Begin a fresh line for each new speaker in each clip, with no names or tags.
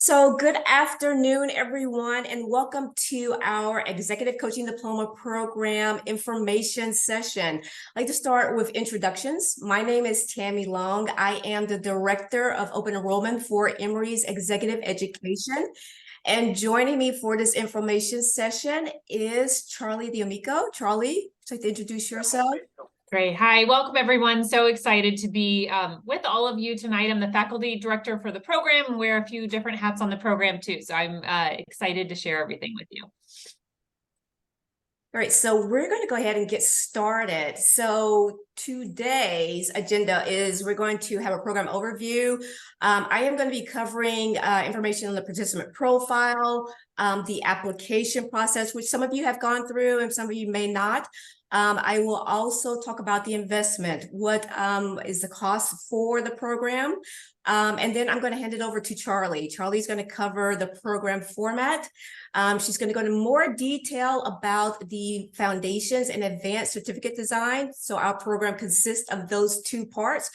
So good afternoon, everyone, and welcome to our Executive Coaching Diploma Program information session. I'd like to start with introductions. My name is Tammy Long. I am the Director of Open Enrollment for Emory's Executive Education. And joining me for this information session is Charlie D'Amico. Charlie, would you like to introduce yourself?
Great. Hi, welcome everyone. So excited to be with all of you tonight. I'm the faculty director for the program and wear a few different hats on the program too. So I'm excited to share everything with you.
All right, so we're going to go ahead and get started. So today's agenda is we're going to have a program overview. I am going to be covering information on the participant profile, the application process, which some of you have gone through and some of you may not. I will also talk about the investment. What is the cost for the program? And then I'm going to hand it over to Charlie. Charlie's going to cover the program format. She's going to go into more detail about the foundations and advanced certificate design. So our program consists of those two parts.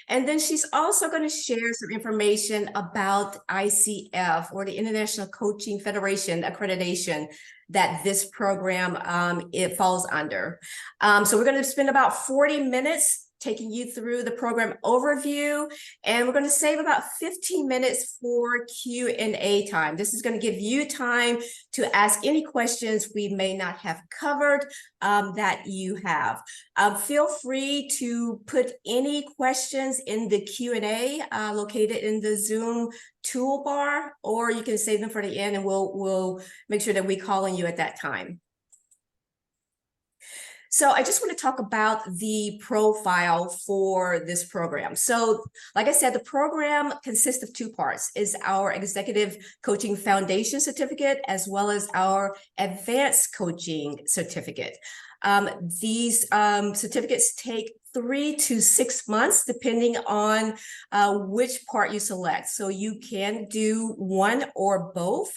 And then she's also going to share some information about ICF, or the International Coaching Federation Accreditation, that this program it falls under. So we're going to spend about 40 minutes taking you through the program overview, and we're going to save about 15 minutes for Q&A time. This is going to give you time to ask any questions we may not have covered that you have. Feel free to put any questions in the Q&A located in the Zoom toolbar, or you can save them for the end and we'll make sure that we call on you at that time. So I just want to talk about the profile for this program. So like I said, the program consists of two parts: is our Executive Coaching Foundation Certificate, as well as our Advanced Coaching Certificate. These certificates take 3 to 6 months, depending on which part you select. So you can do one or both.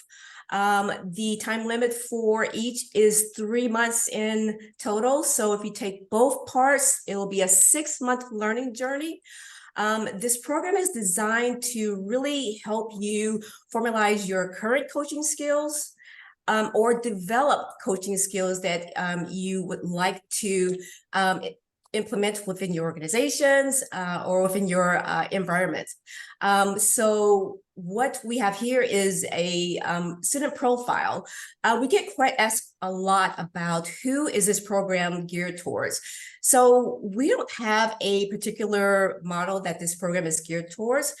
The time limit for each is 3 months in total. So if you take both parts, it will be a 6-month learning journey. This program is designed to really help you formalize your current coaching skills, or develop coaching skills that you would like to implement within your organizations or within your environment. So what we have here is a student profile. We get quite asked a lot about who is this program geared towards. So we don't have a particular model that this program is geared towards.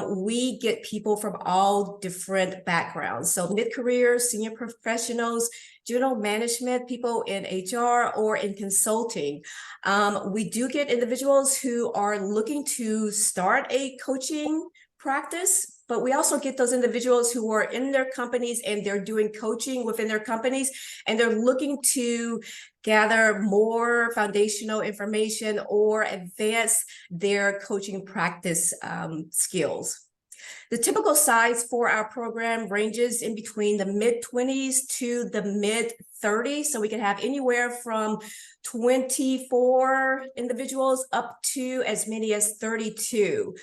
We get people from all different backgrounds. So mid-career, senior professionals, general management, people in HR or in consulting. We do get individuals who are looking to start a coaching practice, but we also get those individuals who are in their companies and they're doing coaching within their companies, and they're looking to gather more foundational information or advance their coaching practice skills. The typical size for our program ranges in between the mid-20s to the mid-30s. So we can have anywhere from 24 individuals up to as many as 32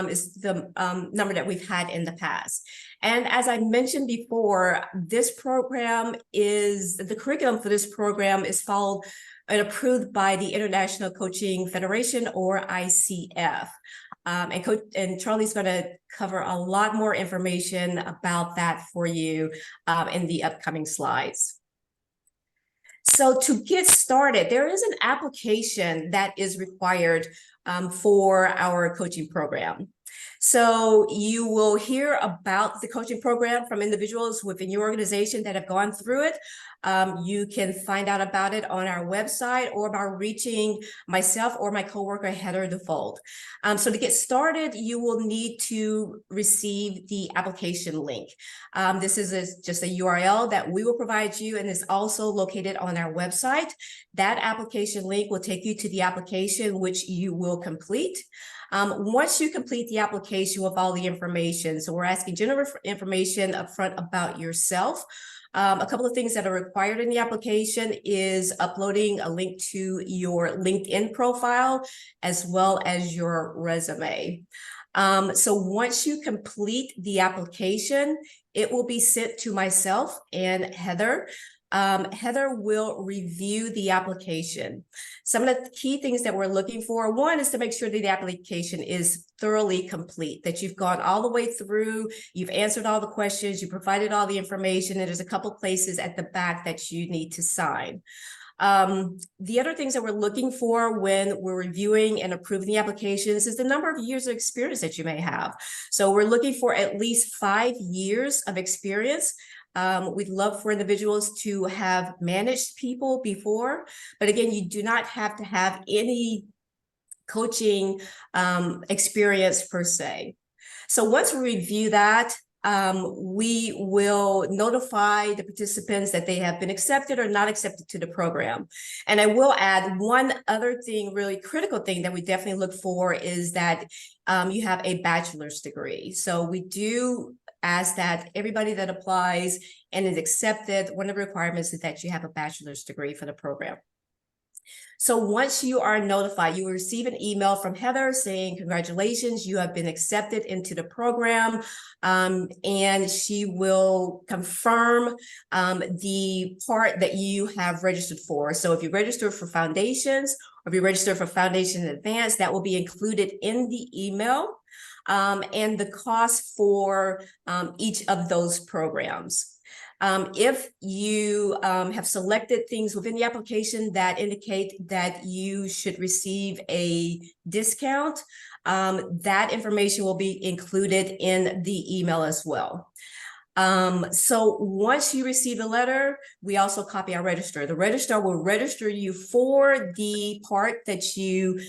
is the number that we've had in the past. And as I mentioned before, this program is, the curriculum for this program is followed and approved by the International Coaching Federation, or ICF. And Charlie's going to cover a lot more information about that for you in the upcoming slides. So to get started, there is an application that is required for our coaching program. So you will hear about the coaching program from individuals within your organization that have gone through it. You can find out about it on our website or by reaching myself or my coworker, Heather DeFold. So to get started, you will need to receive the application link. This is just a URL that we will provide you, and is also located on our website. That application link will take you to the application, which you will complete. Once you complete the application with all the information, so we're asking general information up front about yourself. A couple of things that are required in the application is uploading a link to your LinkedIn profile, as well as your resume. So once you complete the application, it will be sent to myself and Heather. Heather will review the application. Some of the key things that we're looking for, one is to make sure that the application is thoroughly complete, that you've gone all the way through, you've answered all the questions, you provided all the information, and there's a couple places at the back that you need to sign. The other things that we're looking for when we're reviewing and approving the applications is the number of years of experience that you may have. So we're looking for at least 5 years of experience. We'd love for individuals to have managed people before, but again, you do not have to have any coaching experience per se. So once we review that, we will notify the participants that they have been accepted or not accepted to the program. And I will add one other thing, really critical thing that we definitely look for is that you have a bachelor's degree. So we do ask that everybody that applies and is accepted, one of the requirements is that you have a bachelor's degree for the program. So once you are notified, you will receive an email from Heather saying, congratulations, you have been accepted into the program. And she will confirm the part that you have registered for. So if you register for foundations, or if you register for foundation in advance, that will be included in the email. And the cost for each of those programs. If you have selected things within the application that indicate that you should receive a discount, that information will be included in the email as well. So once you receive the letter, we also copy our registrar. The registrar will register you for the part that you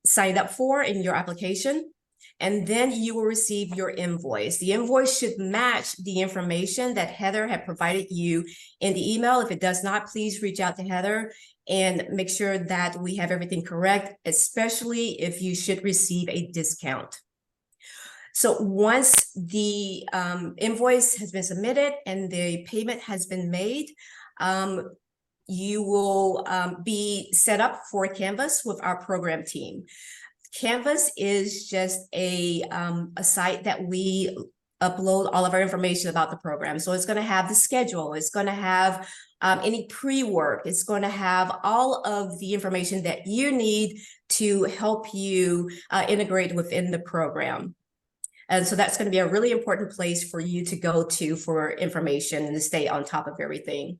signed up for in your application. And then you will receive your invoice. The invoice should match the information that Heather had provided you in the email. If it does not, please reach out to Heather and make sure that we have everything correct, especially if you should receive a discount. So once the invoice has been submitted and the payment has been made, you will be set up for Canvas with our program team. Canvas is just a site that we upload all of our information about the program. So it's going to have the schedule. It's going to have any pre-work. It's going to have all of the information that you need to help you integrate within the program. And so that's going to be a really important place for you to go to for information and to stay on top of everything.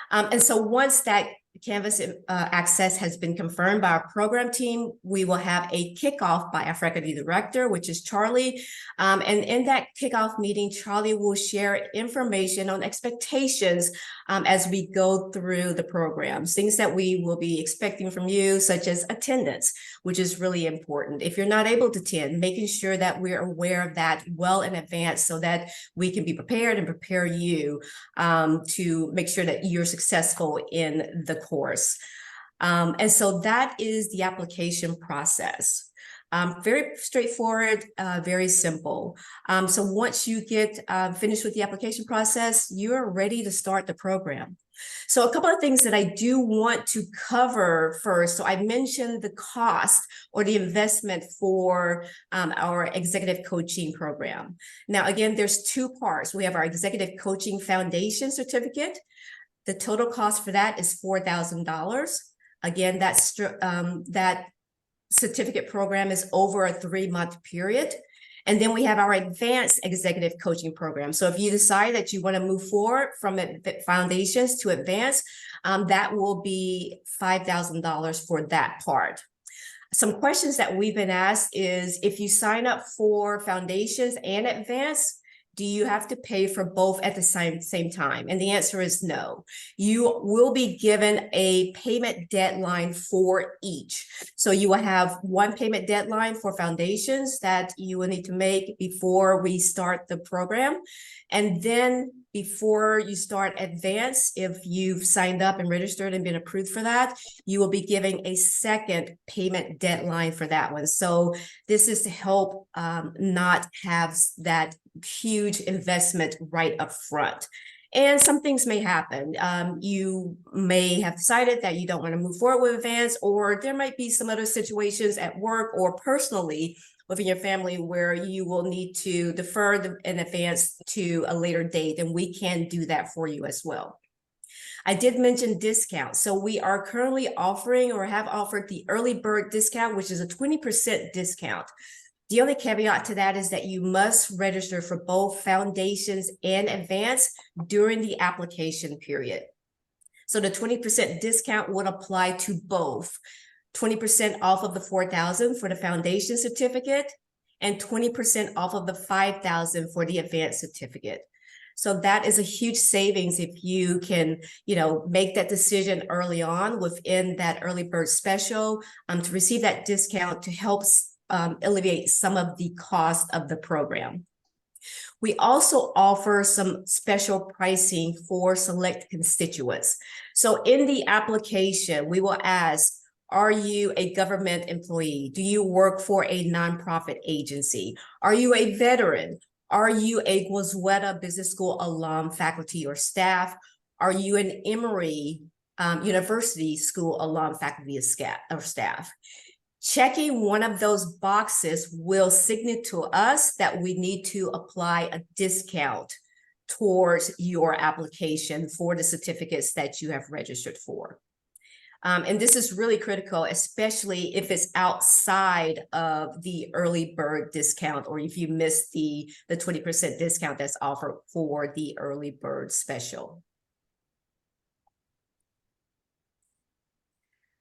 And so once that Canvas access has been confirmed by our program team, we will have a kickoff by our faculty director, which is Charlie. And in that kickoff meeting, Charlie will share information on expectations as we go through the programs, things that we will be expecting from you, such as attendance, which is really important. If you're not able to attend, making sure that we're aware of that well in advance so that we can be prepared and prepare you to make sure that you're successful in the course. And so that is the application process. Very straightforward, very simple. So once you get finished with the application process, you're ready to start the program. So a couple of things that I do want to cover first. So I mentioned the cost or the investment for our executive coaching program. Now, again, there's two parts. We have our executive coaching foundation certificate. The total cost for that is $4,000. Again, that certificate program is over a 3-month period. And then we have our advanced executive coaching program. So if you decide that you want to move forward from foundations to advanced, that will be $5,000 for that part. Some questions that we've been asked is, if you sign up for foundations and advanced, do you have to pay for both at the same time? And the answer is no. You will be given a payment deadline for each. So you will have one payment deadline for foundations that you will need to make before we start the program. And then before you start advanced, if you've signed up and registered and been approved for that, you will be giving a second payment deadline for that one. So this is to help not have that huge investment right up front. And some things may happen. You may have decided that you don't want to move forward with advanced, or there might be some other situations at work or personally within your family where you will need to defer in advance to a later date, then we can do that for you as well. I did mention discounts. So we are currently offering or have offered the early bird discount, which is a 20% discount. The only caveat to that is that you must register for both foundations and advanced during the application period. So the 20% discount would apply to both. 20% off of the $4,000 for the foundation certificate and 20% off of the $5,000 for the advanced certificate. So that is a huge savings if you can, make that decision early on within that early bird special to receive that discount to help alleviate some of the cost of the program. We also offer some special pricing for select constituents. So in the application, we will ask, are you a government employee? Do you work for a nonprofit agency? Are you a veteran? Are you a Goizueta Business School alum, faculty, or staff? Are you an Emory University School alum, faculty, or staff? Checking one of those boxes will signal to us that we need to apply a discount towards your application for the certificates that you have registered for. And this is really critical, especially if it's outside of the early bird discount or if you miss the 20% discount that's offered for the early bird special.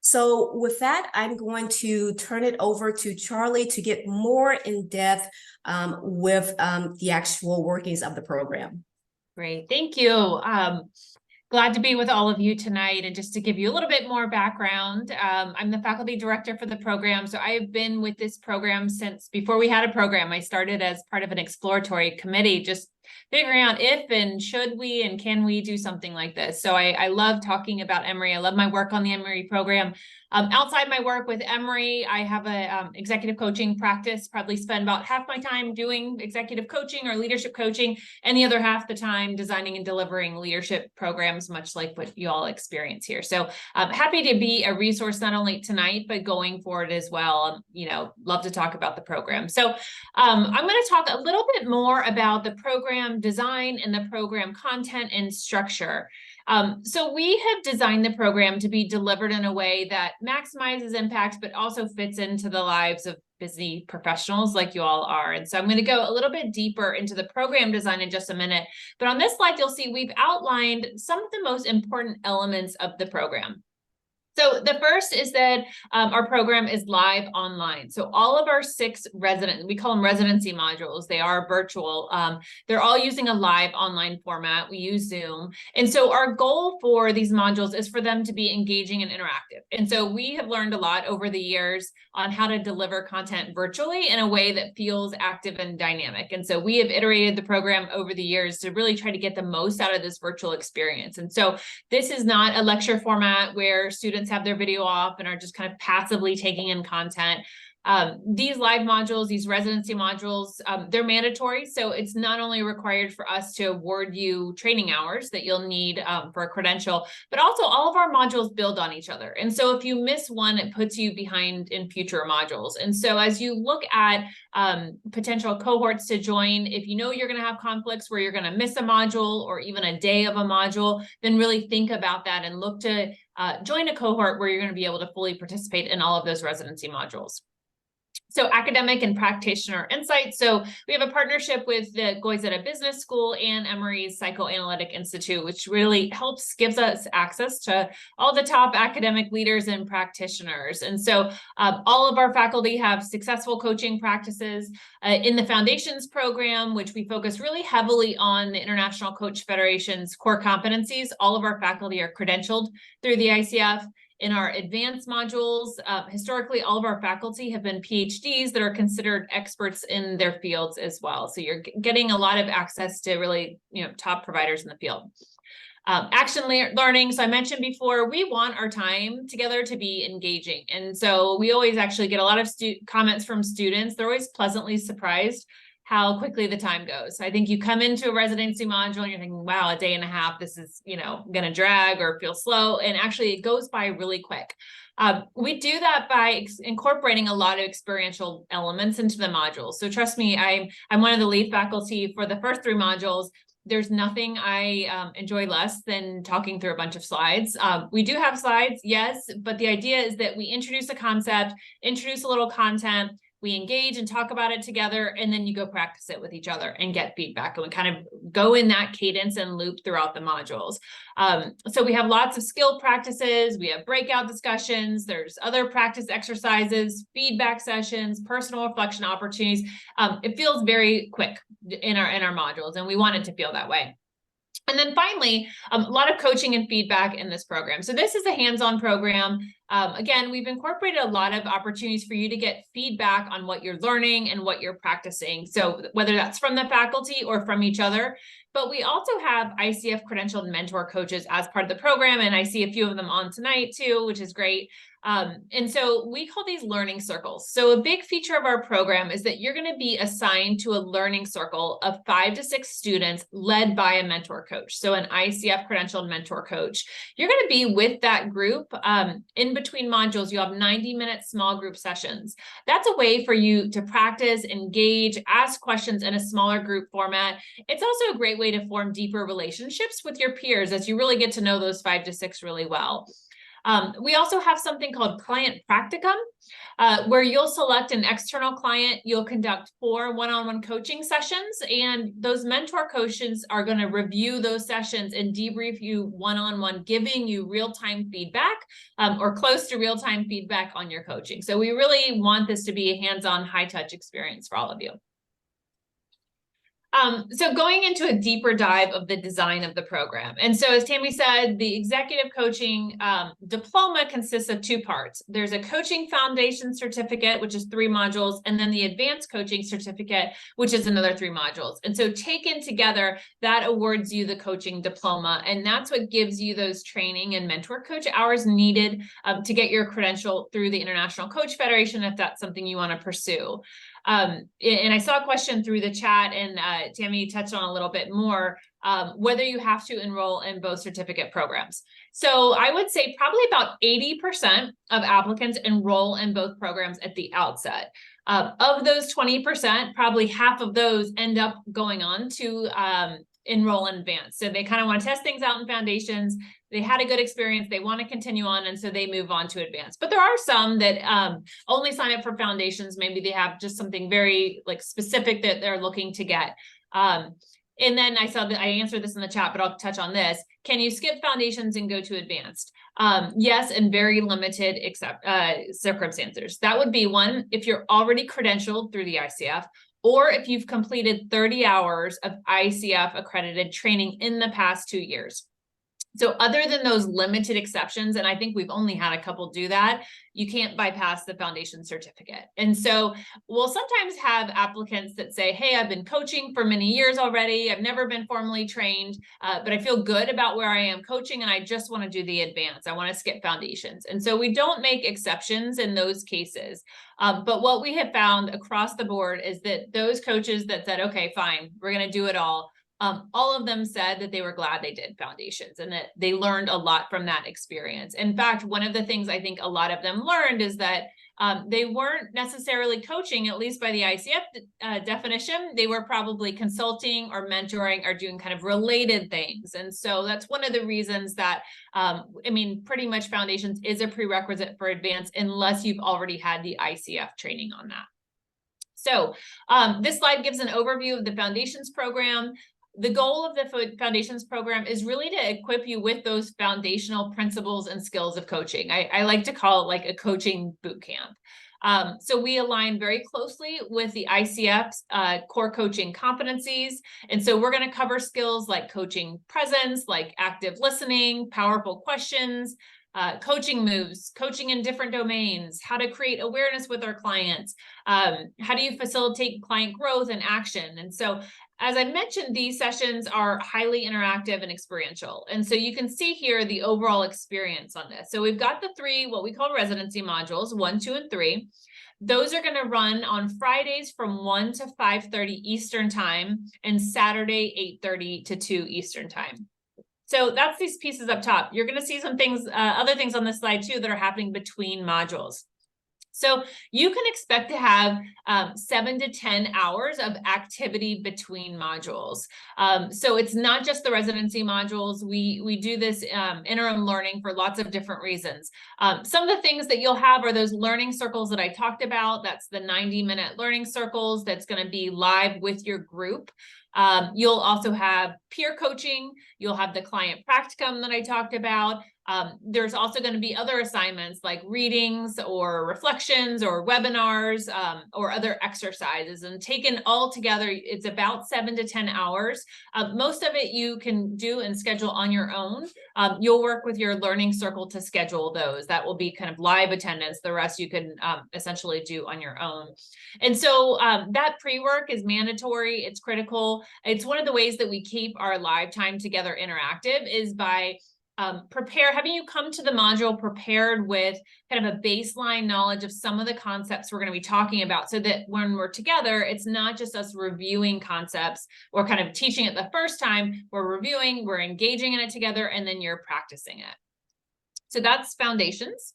So with that, I'm going to turn it over to Charlie to get more in depth with the actual workings of the program.
Great, thank you. Glad to be with all of you tonight. And just to give you a little bit more background, I'm the faculty director for the program. So I've been with this program since before we had a program. I started as part of an exploratory committee, just figuring out if and should we and can we do something like this. So I love talking about Emory. I love my work on the Emory program. Outside my work with Emory, I have a executive coaching practice, probably spend about half my time doing executive coaching or leadership coaching, and the other half the time designing and delivering leadership programs, much like what you all experience here. So I'm happy to be a resource not only tonight, but going forward as well. Love to talk about the program. So I'm going to talk a little bit more about the program design and the program content and structure. So we have designed the program to be delivered in a way that maximizes impact, but also fits into the lives of busy professionals like you all are. And so I'm going to go a little bit deeper into the program design in just a minute. But on this slide, you'll see we've outlined some of the most important elements of the program. So the first is that our program is live online. So all of our 6 we call them residency modules. They are virtual. They're all using a live online format. We use Zoom. And so our goal for these modules is for them to be engaging and interactive. And so we have learned a lot over the years on how to deliver content virtually in a way that feels active and dynamic. And so we have iterated the program over the years to really try to get the most out of this virtual experience. And so this is not a lecture format where students have their video off and are just kind of passively taking in content. These live modules, these residency modules, they're mandatory. So it's not only required for us to award you training hours that you'll need for a credential, but also all of our modules build on each other. And so if you miss one, it puts you behind in future modules. And so as you look at potential cohorts to join, if you know you're going to have conflicts where you're going to miss a module or even a day of a module, then really think about that and look to join a cohort where you're going to be able to fully participate in all of those residency modules. So academic and practitioner insights. So we have a partnership with the Goizueta Business School and Emory's Psychoanalytic Institute, which really gives us access to all the top academic leaders and practitioners. And so all of our faculty have successful coaching practices in the Foundations program, which we focus really heavily on the International Coach Federation's core competencies. All of our faculty are credentialed through the ICF. In our advanced modules, historically, all of our faculty have been PhDs that are considered experts in their fields as well. So you're getting a lot of access to really, top providers in the field. Action learning. So I mentioned before, we want our time together to be engaging. And so we always actually get a lot of comments from students. They're always pleasantly surprised how quickly the time goes. I think you come into a residency module and you're thinking, wow, a day and a half, this is, going to drag or feel slow. And actually it goes by really quick. We do that by incorporating a lot of experiential elements into the modules. So trust me, I'm one of the lead faculty for the first 3 modules. There's nothing I enjoy less than talking through a bunch of slides. We do have slides, yes, but the idea is that we introduce a concept, introduce a little content, we engage and talk about it together, and then you go practice it with each other and get feedback. And we kind of go in that cadence and loop throughout the modules. So we have lots of skill practices. We have breakout discussions. There's other practice exercises, feedback sessions, personal reflection opportunities. It feels very quick in our modules, and we want it to feel that way. And then finally, a lot of coaching and feedback in this program. So this is a hands-on program. Again, we've incorporated a lot of opportunities for you to get feedback on what you're learning and what you're practicing. So whether that's from the faculty or from each other, but we also have ICF credentialed mentor coaches as part of the program. And I see a few of them on tonight too, which is great. And so we call these learning circles. So a big feature of our program is that you're going to be assigned to a learning circle of 5 to 6 students led by a mentor coach. So an ICF credentialed mentor coach. You're going to be with that group. In between modules, you have 90-minute small group sessions. That's a way for you to practice, engage, ask questions in a smaller group format. It's also a great way to form deeper relationships with your peers as you really get to know those 5 to 6 really well. We also have something called client practicum, where you'll select an external client. You'll conduct 4 one-on-one coaching sessions, and those mentor coaches are going to review those sessions and debrief you one-on-one, giving you real-time feedback or close to real-time feedback on your coaching. So we really want this to be a hands-on, high-touch experience for all of you. So going into a deeper dive of the design of the program. And so as Tammy said, the Executive Coaching Diploma consists of 2 parts. There's a Coaching Foundation Certificate, which is 3 modules, and then the Advanced Coaching Certificate, which is another 3 modules. And so taken together, that awards you the Coaching Diploma, and that's what gives you those training and mentor coach hours needed to get your credential through the International Coach Federation, if that's something you want to pursue. And I saw a question through the chat, and Tammy touched on a little bit more, whether you have to enroll in both certificate programs. So I would say probably about 80% of applicants enroll in both programs at the outset. Of those 20%, probably half of those end up going on to enroll in advanced. So they kind of want to test things out in foundations. They had a good experience. They want to continue on. And so they move on to advanced. But there are some that only sign up for foundations. Maybe they have just something very specific that they're looking to get. And then I saw that I answered this in the chat, but I'll touch on this. Can you skip foundations and go to advanced? Yes, in very limited circumstances. That would be one, if you're already credentialed through the ICF, or if you've completed 30 hours of ICF accredited training in the past 2 years. So other than those limited exceptions, and I think we've only had a couple do that, you can't bypass the foundation certificate. And so we'll sometimes have applicants that say, hey, I've been coaching for many years already. I've never been formally trained, but I feel good about where I am coaching, and I just want to do the advanced. I want to skip foundations. And so we don't make exceptions in those cases. But what we have found across the board is that those coaches that said, okay, fine, we're going to do it all of them said that they were glad they did foundations and that they learned a lot from that experience. In fact, one of the things I think a lot of them learned is that they weren't necessarily coaching, at least by the ICF definition. They were probably consulting or mentoring or doing kind of related things. And so that's one of the reasons that, pretty much foundations is a prerequisite for advanced unless you've already had the ICF training on that. So this slide gives an overview of the foundations program. The goal of the foundations program is really to equip you with those foundational principles and skills of coaching. I like to call it like a coaching boot camp. So we align very closely with the ICF's core coaching competencies. And so we're going to cover skills like coaching presence, like active listening, powerful questions, coaching moves, coaching in different domains, how to create awareness with our clients, how do you facilitate client growth and action. And so as I mentioned, these sessions are highly interactive and experiential. And so you can see here the overall experience on this. So we've got the 3, what we call residency modules, 1, 2, and 3. Those are going to run on Fridays from 1 to 5:30 Eastern time and Saturday 8:30 to 2 Eastern time. So that's these pieces up top. You're going to see some things, other things on this slide too that are happening between modules. So you can expect to have 7 to 10 hours of activity between modules. So it's not just the residency modules. We do this interim learning for lots of different reasons. Some of the things that you'll have are those learning circles that I talked about. That's the 90-minute learning circles that's going to be live with your group. You'll also have peer coaching. You'll have the client practicum that I talked about. There's also going to be other assignments like readings or reflections or webinars or other exercises. And taken all together, it's about 7 to 10 hours. Most of it you can do and schedule on your own. You'll work with your learning circle to schedule those. That will be kind of live attendance. The rest you can essentially do on your own. And so that pre-work is mandatory. It's critical. It's one of the ways that we keep our live time together interactive is by having you come to the module prepared with kind of a baseline knowledge of some of the concepts we're going to be talking about, so that when we're together, it's not just us reviewing concepts or kind of teaching it the first time. We're reviewing, we're engaging in it together, and then you're practicing it. So that's foundations.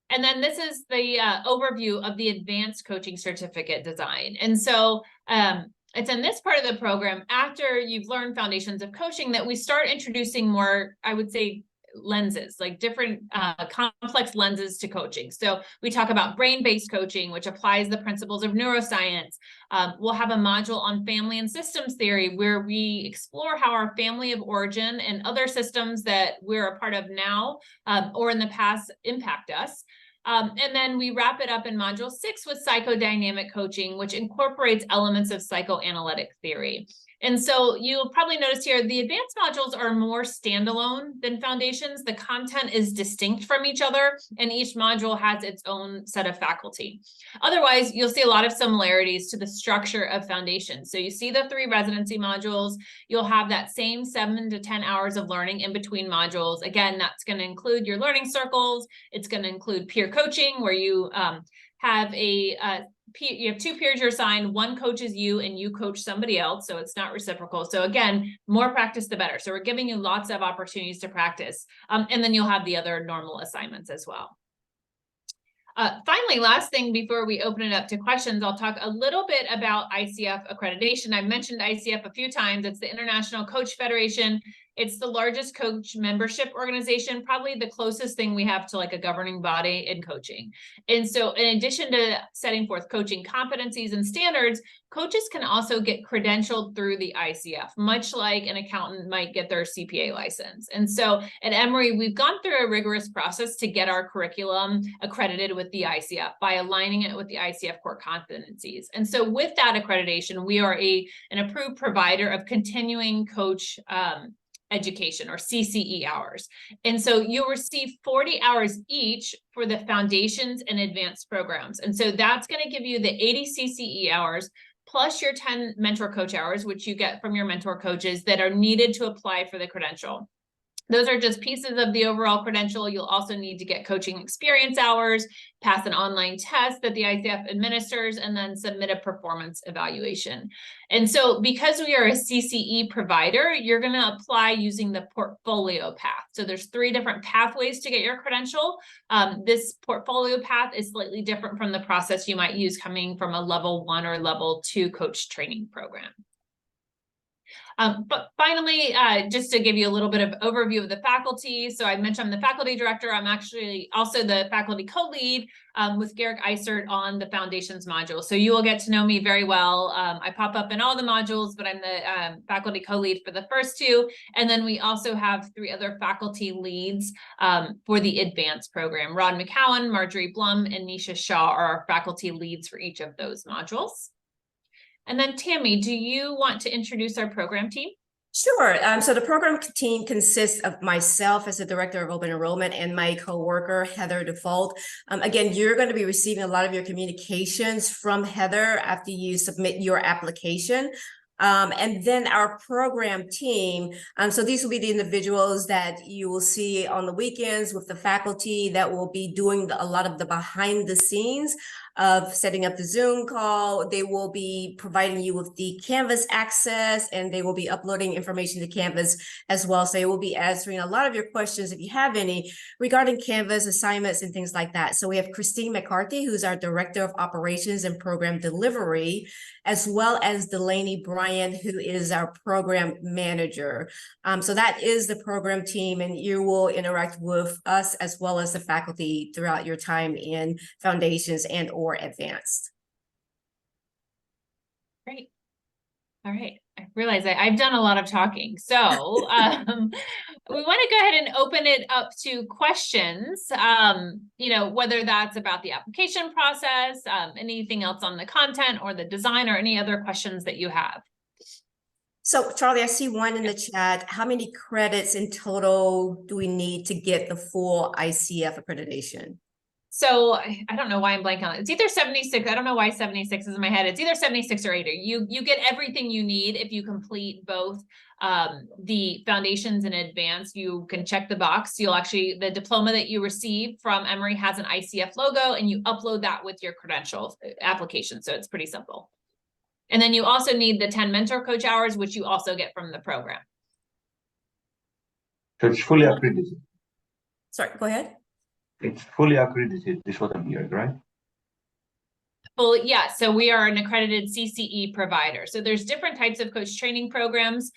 And then this is the overview of the advanced coaching certificate design. And so it's in this part of the program, after you've learned foundations of coaching, that we start introducing more, I would say, lenses, like different complex lenses to coaching. So we talk about brain-based coaching, which applies the principles of neuroscience. We'll have a module on family and systems theory, where we explore how our family of origin and other systems that we're a part of now or in the past impact us. And then we wrap it up in module 6 with psychodynamic coaching, which incorporates elements of psychoanalytic theory. And so you'll probably notice here, the advanced modules are more standalone than foundations. The content is distinct from each other, and each module has its own set of faculty. Otherwise, you'll see a lot of similarities to the structure of foundations. So you see the 3 residency modules. You'll have that same 7 to 10 hours of learning in between modules. Again, that's going to include your learning circles. It's going to include peer coaching, where you have you have 2 peers you're assigned. One coaches you and you coach somebody else. So it's not reciprocal. So again, more practice, the better. So we're giving you lots of opportunities to practice. And then you'll have the other normal assignments as well. Finally, last thing before we open it up to questions, I'll talk a little bit about ICF accreditation. I've mentioned ICF a few times. It's the International Coach Federation. It's the largest coach membership organization, probably the closest thing we have to like a governing body in coaching. And so in addition to setting forth coaching competencies and standards, coaches can also get credentialed through the ICF, much like an accountant might get their CPA license. And so at Emory, we've gone through a rigorous process to get our curriculum accredited with the ICF by aligning it with the ICF core competencies. And so with that accreditation, we are an approved provider of continuing coach education, or CCE hours. And so you'll receive 40 hours each for the foundations and advanced programs. And so that's going to give you the 80 CCE hours plus your 10 mentor coach hours, which you get from your mentor coaches that are needed to apply for the credential. Those are just pieces of the overall credential. You'll also need to get coaching experience hours, pass an online test that the ICF administers, and then submit a performance evaluation. And so because we are a CCE provider, you're going to apply using the portfolio path. So there's 3 different pathways to get your credential. This portfolio path is slightly different from the process you might use coming from a level 1 or level 2 coach training program. But finally, just to give you a little bit of overview of the faculty. So I mentioned I'm the faculty director. I'm actually also the faculty co-lead with Garrick Eisert on the foundations module. So you will get to know me very well. I pop up in all the modules, but I'm the faculty co-lead for the first 2. And then we also have 3 other faculty leads for the advanced program. Rod McCowan, Marjorie Blum, and Nisha Shaw are our faculty leads for each of those modules. And then Tammy, do you want to introduce our program team?
Sure. So the program team consists of myself as the Director of Open Enrollment and my coworker, Heather Default. Again, you're going to be receiving a lot of your communications from Heather after you submit your application. And then our program team, so these will be the individuals that you will see on the weekends with the faculty that will be doing a lot of the behind the scenes of setting up the Zoom call. They will be providing you with the Canvas access, and they will be uploading information to Canvas as well. So they will be answering a lot of your questions, if you have any, regarding Canvas assignments and things like that. So we have Christine McCarthy, who's our Director of Operations and Program Delivery, as well as Delaney Bryant, who is our Program Manager. So that is the program team, and you will interact with us as well as the faculty throughout your time in Foundations and or Advanced.
Great. All right. I realize I've done a lot of talking. So we want to go ahead and open it up to questions, whether that's about the application process, anything else on the content or the design, or any other questions that you have.
So Charlie, I see one in the chat. How many credits in total do we need to get the full ICF accreditation?
So I don't know why I'm blanking on it. It's either 76. I don't know why 76 is in my head. It's either 76 or 80. You get everything you need if you complete both the Foundations and Advanced. You can check the box. The diploma that you receive from Emory has an ICF logo, and you upload that with your credential application. So it's pretty simple. And then you also need the 10 mentor coach hours, which you also get from the program.
So it's fully accredited.
Sorry, go ahead.
It's fully accredited, is what I'm hearing, right?
Well, yeah, so we are an accredited CCE provider. So there's different types of coach training programs.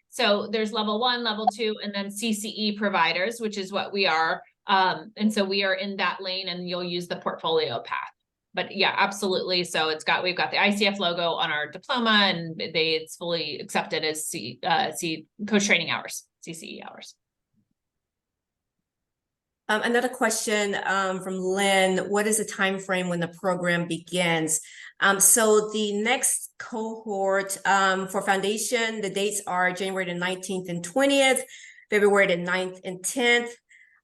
So there's level 1, level 2, and then CCE providers, which is what we are. And so we are in that lane, and you'll use the portfolio path. But yeah, absolutely. So we've got the ICF logo on our diploma, and it's fully accepted as coach training hours, CCE hours.
Another question from Lynn: what is the time frame when the program begins? So the next cohort for Foundation, the dates are January the 19th and 20th, February the 9th and 10th,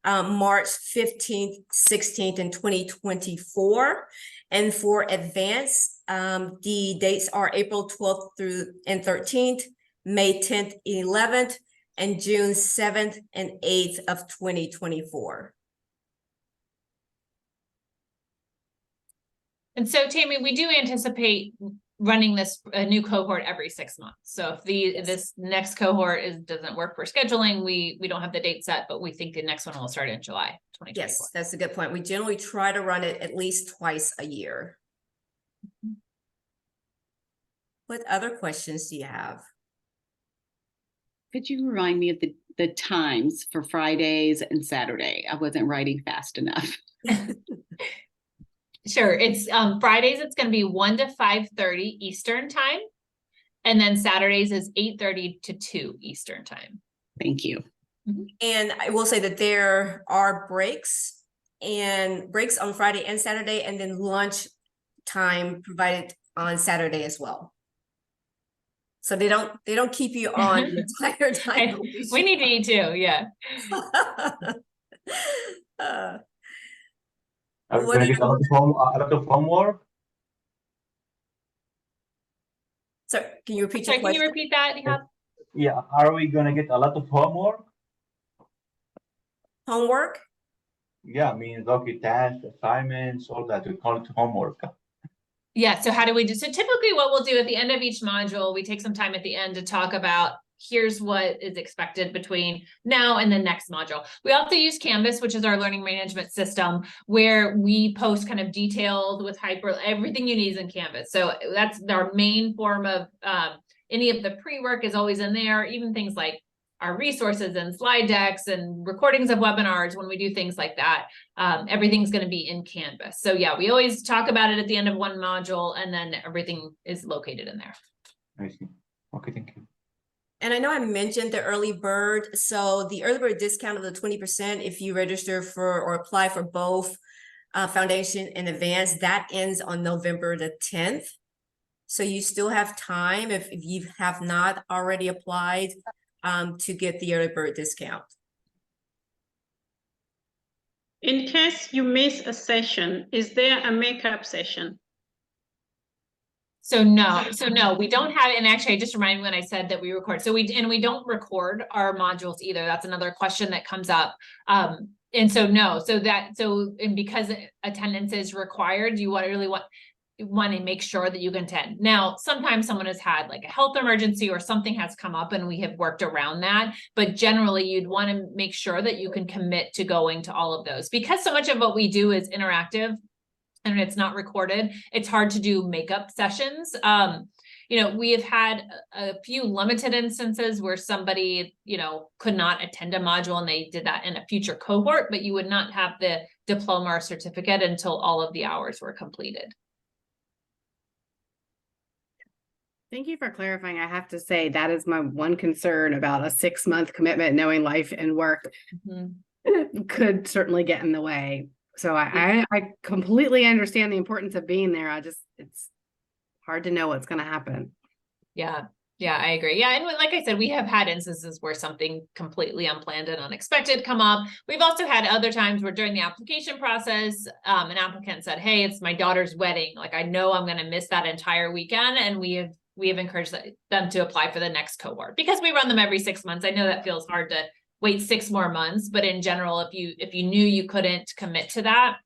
March 15th, 16th, and 2024. And for Advanced, the dates are April 12th through and 13th, May 10th and 11th, and June 7th and 8th of 2024.
And so, Tammy, we do anticipate running a new cohort every 6 months. So if this next cohort doesn't work for scheduling, we don't have the date set, but we think the next one will start in July 2024.
Yes, that's a good point. We generally try to run it at least twice a year. Mm-hmm. What other questions do you have?
Could you remind me of the times for Fridays and Saturday? I wasn't writing fast enough.
Sure. It's Fridays, it's going to be 1 to 5:30 Eastern time. And then Saturdays is 8:30 to 2 Eastern time.
Thank you.
Mm-hmm.
And I will say that there are breaks on Friday and Saturday, and then lunch time provided on Saturday as well. So they don't keep you on the entire time.
We need to eat too, yeah.
Are we going to get a lot of homework?
So can you repeat your question?
Can you repeat that, Nihal?
Yeah, are we going to get a lot of homework?
Homework?
Yeah, means okay, tasks, assignments, all that. We call it homework.
Yeah, so how do we do? So typically what we'll do at the end of each module, we take some time at the end to talk about here's what is expected between now and the next module. We also use Canvas, which is our learning management system, where we post kind of detailed with everything you need is in Canvas. So that's our main form of any of the pre-work is always in there, even things like our resources and slide decks and recordings of webinars. When we do things like that, everything's going to be in Canvas. So yeah, we always talk about it at the end of one module, and then everything is located in there.
I see. Okay, thank you.
And I know I mentioned the early bird. So the early bird discount of the 20%, if you register for or apply for both Foundation and Advanced, that ends on November the 10th. So you still have time if you have not already applied to get the early bird discount.
In case you miss a session, is there a makeup session?
So no, we don't have, and actually I just reminded me when I said that we record. So we don't record our modules either. That's another question that comes up. And so no, and because attendance is required, you really want to make sure that you can attend. Now, sometimes someone has had like a health emergency or something has come up and we have worked around that. But generally, you'd want to make sure that you can commit to going to all of those, because so much of what we do is interactive and it's not recorded. It's hard to do makeup sessions. We have had a few limited instances where somebody, could not attend a module and they did that in a future cohort, but you would not have the diploma or certificate until all of the hours were completed.
Thank you for clarifying. I have to say that is my one concern about a 6-month commitment, knowing life and work could certainly get in the way. So I completely understand the importance of being there. It's hard to know what's going to happen.
Yeah, I agree. Yeah, and like I said, we have had instances where something completely unplanned and unexpected come up. We've also had other times where during the application process, an applicant said, "Hey, it's my daughter's wedding. Like, I know I'm going to miss that entire weekend," and we have encouraged them to apply for the next cohort, because we run them every 6 months. I know that feels hard to wait 6 more months, but in general, if you knew you couldn't commit to that,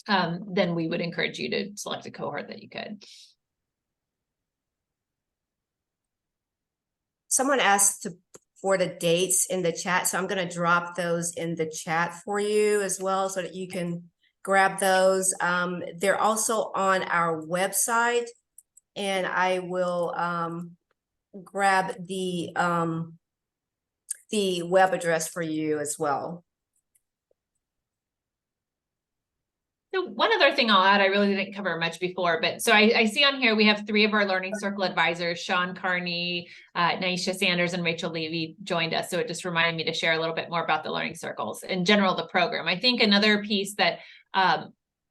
then we would encourage you to select a cohort that you could.
Someone asked for the dates in the chat, so I'm going to drop those in the chat for you as well, so that you can grab those. They're also on our website, and I will grab the web address for you as well.
So one other thing I'll add, I really didn't cover much before, but so I see on here we have 3 of our Learning Circle advisors: Sean Carney, Naisha Sanders, and Rachel Levy joined us. So it just reminded me to share a little bit more about the Learning Circles, in general, the program. I think another piece that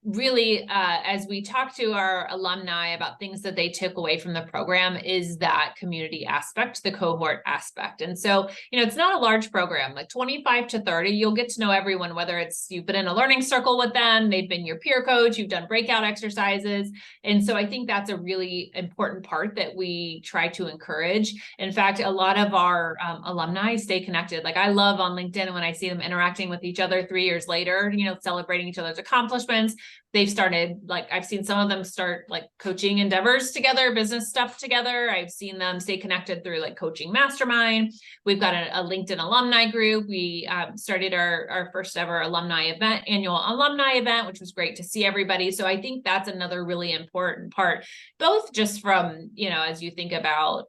really, as we talk to our alumni about things that they took away from the program, is that community aspect, the cohort aspect. And so, it's not a large program, like 25 to 30, you'll get to know everyone, whether it's you've been in a learning circle with them, they've been your peer coach, you've done breakout exercises. And so I think that's a really important part that we try to encourage. In fact, a lot of our alumni stay connected. Like, I love on LinkedIn when I see them interacting with each other 3 years later, celebrating each other's accomplishments. They've started, like, I've seen some of them start like coaching endeavors together, business stuff together. I've seen them stay connected through like coaching mastermind. We've got a LinkedIn alumni group. We started our first ever annual alumni event, which was great to see everybody. So I think that's another really important part, both just from, as you think about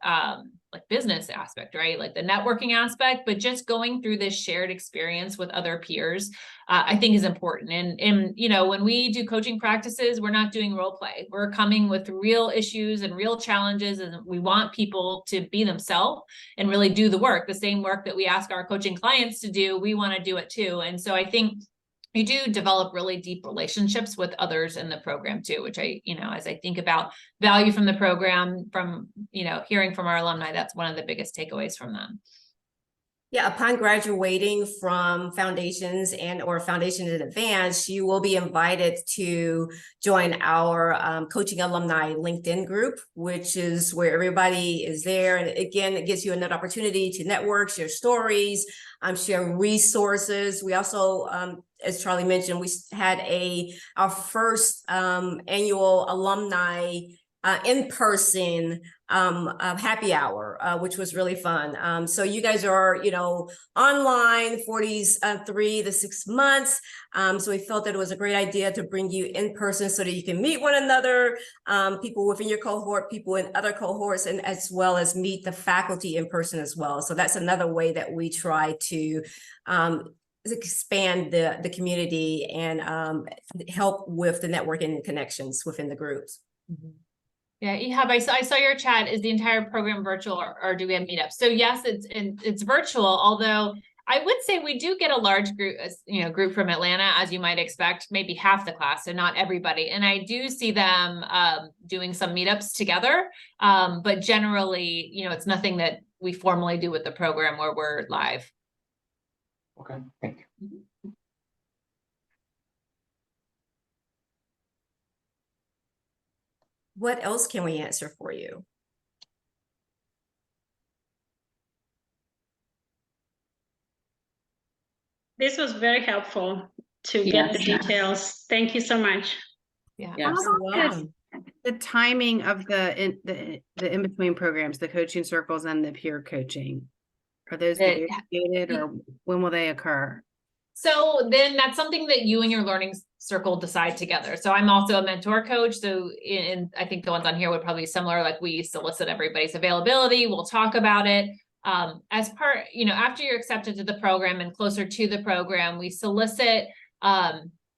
like business aspect, right? Like the networking aspect, but just going through this shared experience with other peers, I think is important. And when we do coaching practices, we're not doing role play. We're coming with real issues and real challenges, and we want people to be themselves and really do the work. The same work that we ask our coaching clients to do, we want to do it too. And so I think you do develop really deep relationships with others in the program too, which as I think about value from the program, from, hearing from our alumni, that's one of the biggest takeaways from them.
Yeah, upon graduating from foundations or foundations in advance, you will be invited to join our coaching alumni LinkedIn group, which is where everybody is there. And again, it gives you another opportunity to network, share stories, share resources. We also, as Charlie mentioned, we had our first annual alumni in-person happy hour, which was really fun. So you guys are, online for these 3 to 6 months. So we felt that it was a great idea to bring you in person so that you can meet one another, people within your cohort, people in other cohorts, and as well as meet the faculty in person as well. So that's another way that we try to expand the community and help with the networking and connections within the groups.
Mm-hmm. Yeah, Ehab, I saw your chat. Is the entire program virtual, or do we have meetups? So yes, it's virtual, although I would say we do get a large group, group from Atlanta, as you might expect, maybe half the class, so not everybody. And I do see them doing some meetups together, but generally, it's nothing that we formally do with the program where we're live.
Okay, thank you.
What else can we answer for you?
This was very helpful to get the
Yes.
details. Thank you so much.
Yeah.
Yes.
How about the timing of the in-between programs, the coaching circles and the peer coaching? Are those negotiated, or when will they occur?
So then that's something that you and your learning circle decide together. So I'm also a mentor coach. So I think the ones on here would probably be similar. Like we solicit everybody's availability. We'll talk about it. As part, after you're accepted to the program and closer to the program, we solicit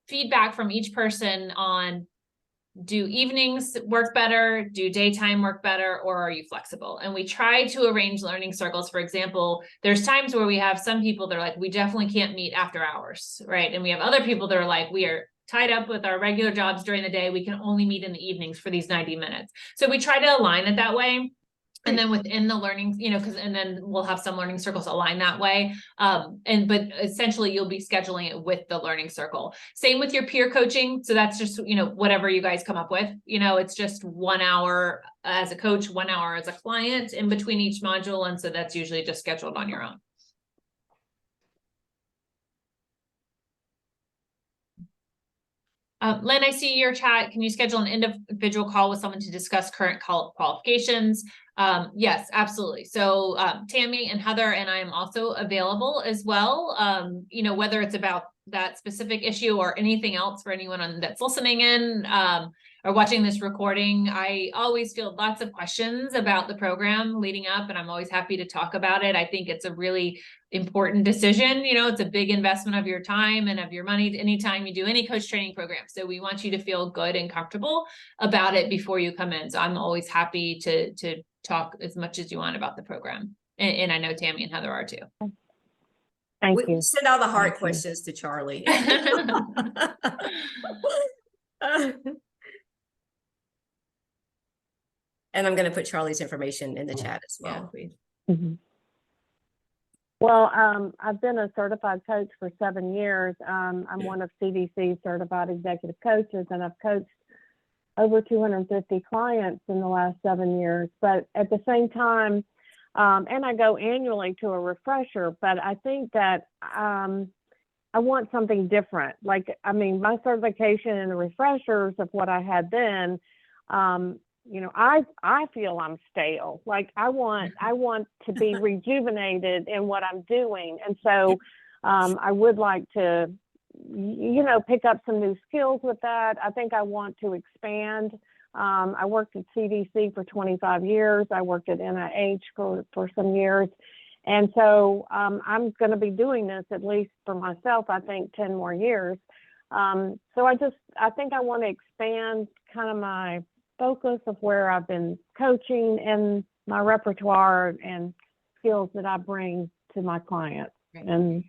feedback from each person on, do evenings work better? Do daytime work better? Or are you flexible? And we try to arrange learning circles. For example, there's times where we have some people that are like, we definitely can't meet after hours, right? And we have other people that are like, we are tied up with our regular jobs during the day. We can only meet in the evenings for these 90 minutes. So we try to align it that way. And then within the learning, and then we'll have some learning circles align that way. But essentially you'll be scheduling it with the learning circle. Same with your peer coaching. So that's just, whatever you guys come up with, it's just 1 hour as a coach, 1 hour as a client in between each module. And so that's usually just scheduled on your own. Lynn, I see your chat. Can you schedule an individual call with someone to discuss current qualifications? Yes, absolutely. So Tammy and Heather and I am also available as well. Whether it's about that specific issue or anything else for anyone that's listening in or watching this recording. I always field lots of questions about the program leading up, and I'm always happy to talk about it. I think it's a really important decision. It's a big investment of your time and of your money anytime you do any coach training program. So we want you to feel good and comfortable about it before you come in. So I'm always happy to talk as much as you want about the program. And I know Tammy and Heather are too.
Thank
We
you.
send all the hard
Thank you.
questions to Charlie. And I'm going to put Charlie's information in the chat as well.
Mhm. Well, I've been a certified coach for 7 years. I'm one of CDC's certified executive coaches, and I've coached over 250 clients in the last 7 years. But at the same time, and I go annually to a refresher, but I think that I want something different. My certification and the refreshers of what I had then, I feel I'm stale. Like I want to be rejuvenated in what I'm doing. And so I would like to, pick up some new skills with that. I think I want to expand. I worked at CDC for 25 years. I worked at NIH for some years. And so I'm going to be doing this, at least for myself, I think 10 more years. So I think I want to expand kind of my focus of where I've been coaching and my repertoire and skills that I bring to my clients. Right.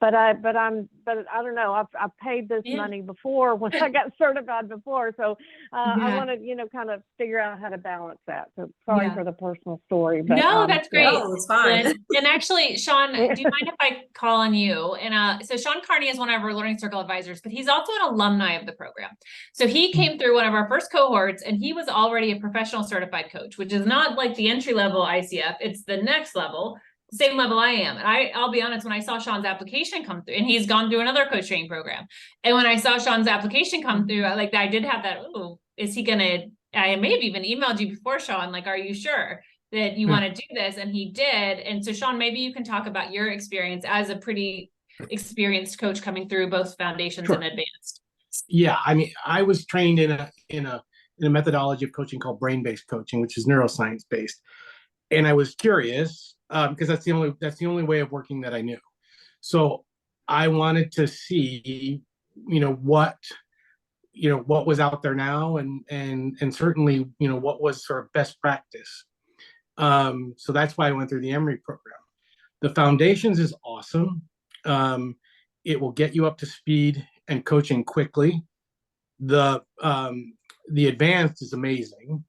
But I don't know. I've paid this money before when I got certified before, so I want to kind of figure out how to balance that. So sorry for the personal story, but
no, that's great.
No, it's fine.
And actually, Sean, do you mind if I call on you? And so Sean Carney is one of our Learning Circle advisors, but he's also an alumni of the program. So he came through one of our first cohorts, and he was already a professional certified coach, which is not like the entry level ICF; it's the next level. Same level I am. And I'll be honest, when I saw Sean's application come through, and he's gone through another coach training program. And when I saw Sean's application come through, I did have that, is he I may have even emailed you before, Sean, are you sure that you want to do this? And he did. And so Sean, maybe you can talk about your experience as a pretty experienced coach coming through both foundations and advanced.
Yeah. I was trained in a methodology of coaching called brain-based coaching, which is neuroscience based. And I was curious, because that's the only way of working that I knew. So I wanted to see, what was out there now, and certainly, what was sort of best practice. So that's why I went through the Emory program. The foundations is awesome. It will get you up to speed and coaching quickly. The advanced is amazing,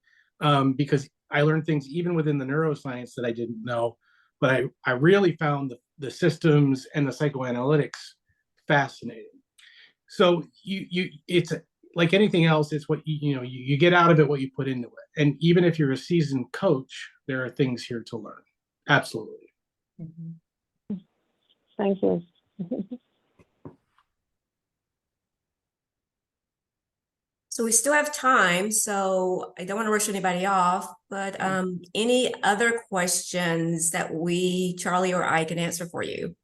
because I learned things even within the neuroscience that I didn't know, but I really found the systems and the psychoanalytics fascinating. So it's like anything else, it's what you get out of it, what you put into it. And even if you're a seasoned coach, there are things here to learn. Absolutely.
Thank you.
So we still have time, so I don't want to rush anybody off, but any other questions that Charlie or I can answer for you?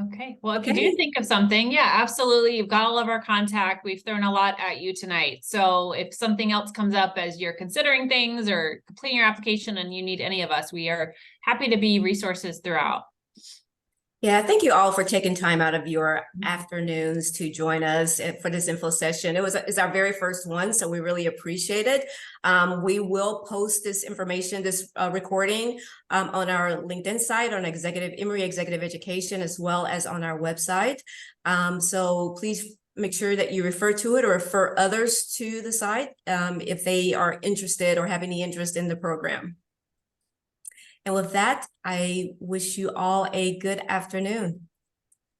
Okay, well, if you do think of something, yeah, absolutely. You've got all of our contact. We've thrown a lot at you tonight. So if something else comes up as you're considering things or completing your application and you need any of us, we are happy to be resources throughout.
Yeah, thank you all for taking time out of your afternoons to join us for this info session. It's our very first one, so we really appreciate it. We will post this information, this recording on our LinkedIn site, on Emory Executive Education, as well as on our website. So please make sure that you refer to it or refer others to the site if they are interested or have any interest in the program. And with that, I wish you all a good afternoon.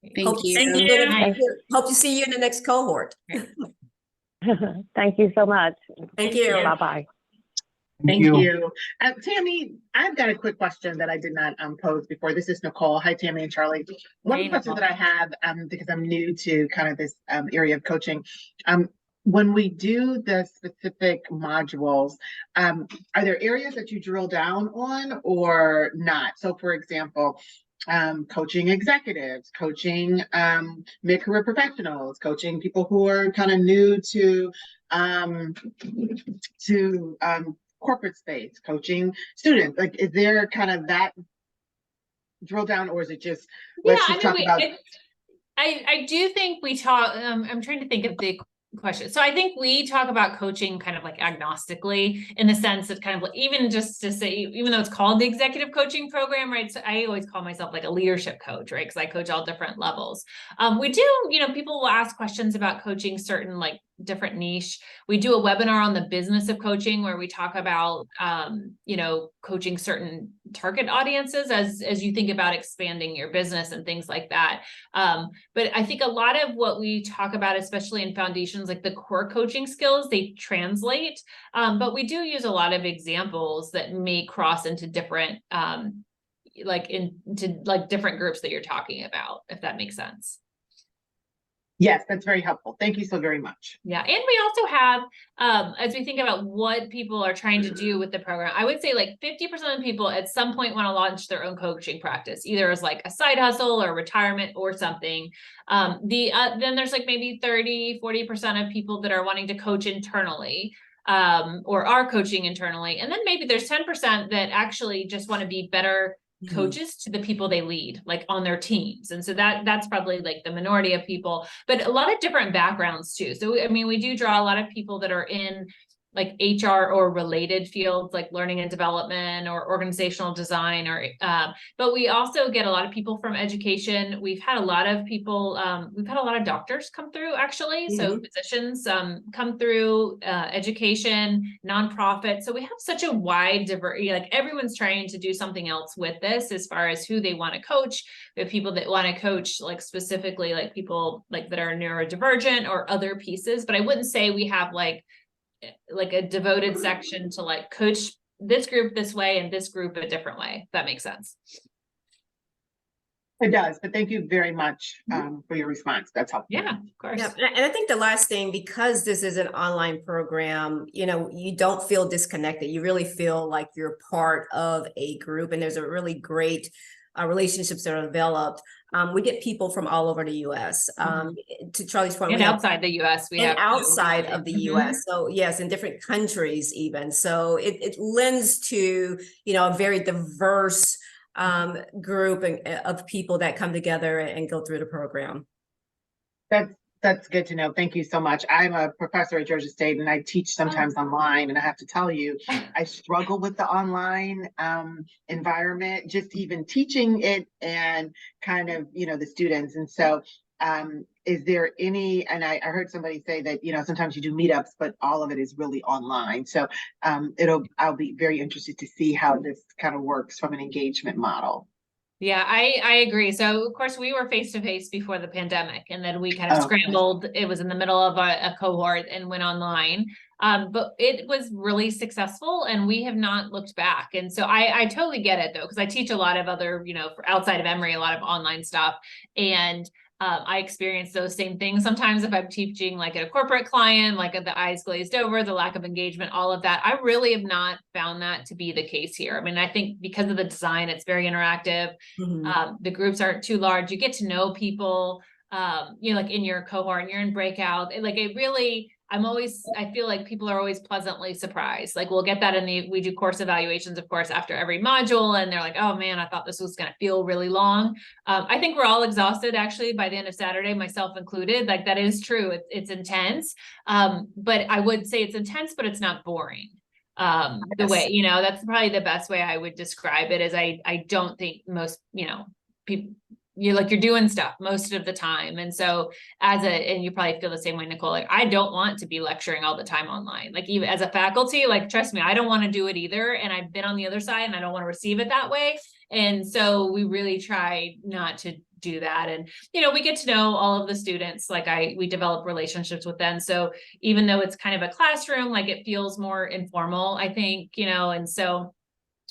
Thank you.
Hope to see you in the next cohort.
Thank you so much.
Thank you.
Bye-bye.
Thank you. Tammy, I've got a quick question that I did not pose before. This is Nicole. Hi, Tammy and Charlie. One question that I have, because I'm new to kind of this area of coaching, when we do the specific modules, are there areas that you drill down on or not? So for example, coaching executives, coaching mid-career professionals, coaching people who are kind of new to corporate space, coaching students. Like, is there kind of that drill down, or is it just, let's just talk about?
I do think we talk, I'm trying to think of the question. So I think we talk about coaching kind of like agnostically, in the sense that kind of like, even just to say, even though it's called the Executive Coaching Program, right? So I always call myself like a leadership coach, right? Because I coach all different levels. We do, people will ask questions about coaching certain like different niche. We do a webinar on the business of coaching where we talk about, coaching certain target audiences as you think about expanding your business and things like that. But I think a lot of what we talk about, especially in foundations, like the core coaching skills, they translate. But we do use a lot of examples that may cross into different, different groups that you're talking about, if that makes sense.
Yes, that's very helpful. Thank you so very much.
Yeah. And we also have, as we think about what people are trying to do with the program, I would say like 50% of people at some point want to launch their own coaching practice, either as like a side hustle or retirement or something. Then there's like maybe 30-40% of people that are wanting to coach internally, or are coaching internally. And then maybe there's 10% that actually just want to be better coaches to the people they lead, like on their teams. And so that's probably like the minority of people, but a lot of different backgrounds too. So, I mean, we do draw a lot of people that are in like HR or related fields, like learning and development or organizational design, or but we also get a lot of people from education. We've had a lot of people, we've had a lot of doctors come through, actually. So physicians come through, education, nonprofit. So we have such a wide diversity, like everyone's trying to do something else with this as far as who they want to coach. We have people that want to coach like specifically like people like that are neurodivergent or other pieces, but I wouldn't say we have like a devoted section to like coach this group this way and this group a different way. If that makes sense.
It does, but thank you very much for your response. That's helpful.
Yeah, of course.
Yeah. And I think the last thing, because this is an online program, you don't feel disconnected. You really feel like you're part of a group, and there's a really great relationships that are developed. We get people from all over the U.S. To Charlie's point,
and outside the U.S. we have
outside of the U.S. So yes, in different countries even. So it lends to a very diverse group of people that come together and go through the program.
That's good to know. Thank you so much. I'm a professor at Georgia State, and I teach sometimes online. And I have to tell you, I struggle with the online environment, just even teaching it and kind of, the students. And so is there any, and I heard somebody say that, sometimes you do meetups, but all of it is really online. So I'll be very interested to see how this kind of works from an engagement model.
Yeah, I agree. So of course we were face-to-face before the pandemic, and then we kind of scrambled. It was in the middle of a cohort and went online. But it was really successful and we have not looked back. And so I totally get it though, because I teach a lot of other, outside of Emory, a lot of online stuff. And I experience those same things sometimes if I'm teaching like at a corporate client, like at the eyes glazed over, the lack of engagement, all of that. I really have not found that to be the case here. I mean, I think because of the design, it's very interactive. The groups aren't too large. You get to know people, like in your cohort and you're in breakout. I feel like people are always pleasantly surprised. Like we'll get that we do course evaluations, of course, after every module. And they're like, oh man, I thought this was going to feel really long. I think we're all exhausted actually by the end of Saturday, myself included. Like that is true. It's intense. But I would say it's intense, but it's not boring. The way, that's probably the best way I would describe it is I don't think most, people, you're doing stuff most of the time. And so and you probably feel the same way, Nicole, like I don't want to be lecturing all the time online. Like even as a faculty, like, trust me, I don't want to do it either. And I've been on the other side and I don't want to receive it that way. And so we really try not to do that. And, we get to know all of the students, like we develop relationships with them. So even though it's kind of a classroom, like it feels more informal, I think, and so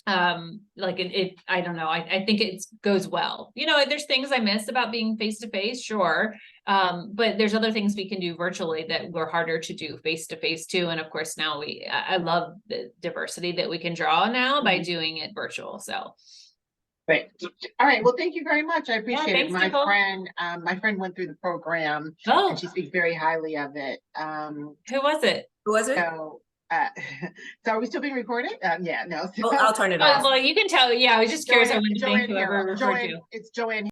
I don't know. I think it goes well. There's things I miss about being face-to-face, sure. But there's other things we can do virtually that were harder to do face-to-face too. And of course now I love the diversity that we can draw now by doing it virtual. So.
Great. All right. Well, thank you very much. I appreciate it.
Thanks, Nicole.
My friend went through the program and she speaks very highly of it.
Who was it?
Who was it?
So are we still being recorded? Yeah, no.
I'll turn it off.
Well, you can tell. Yeah, I was just curious. I wanted to thank whoever referred to.
It's Joanne.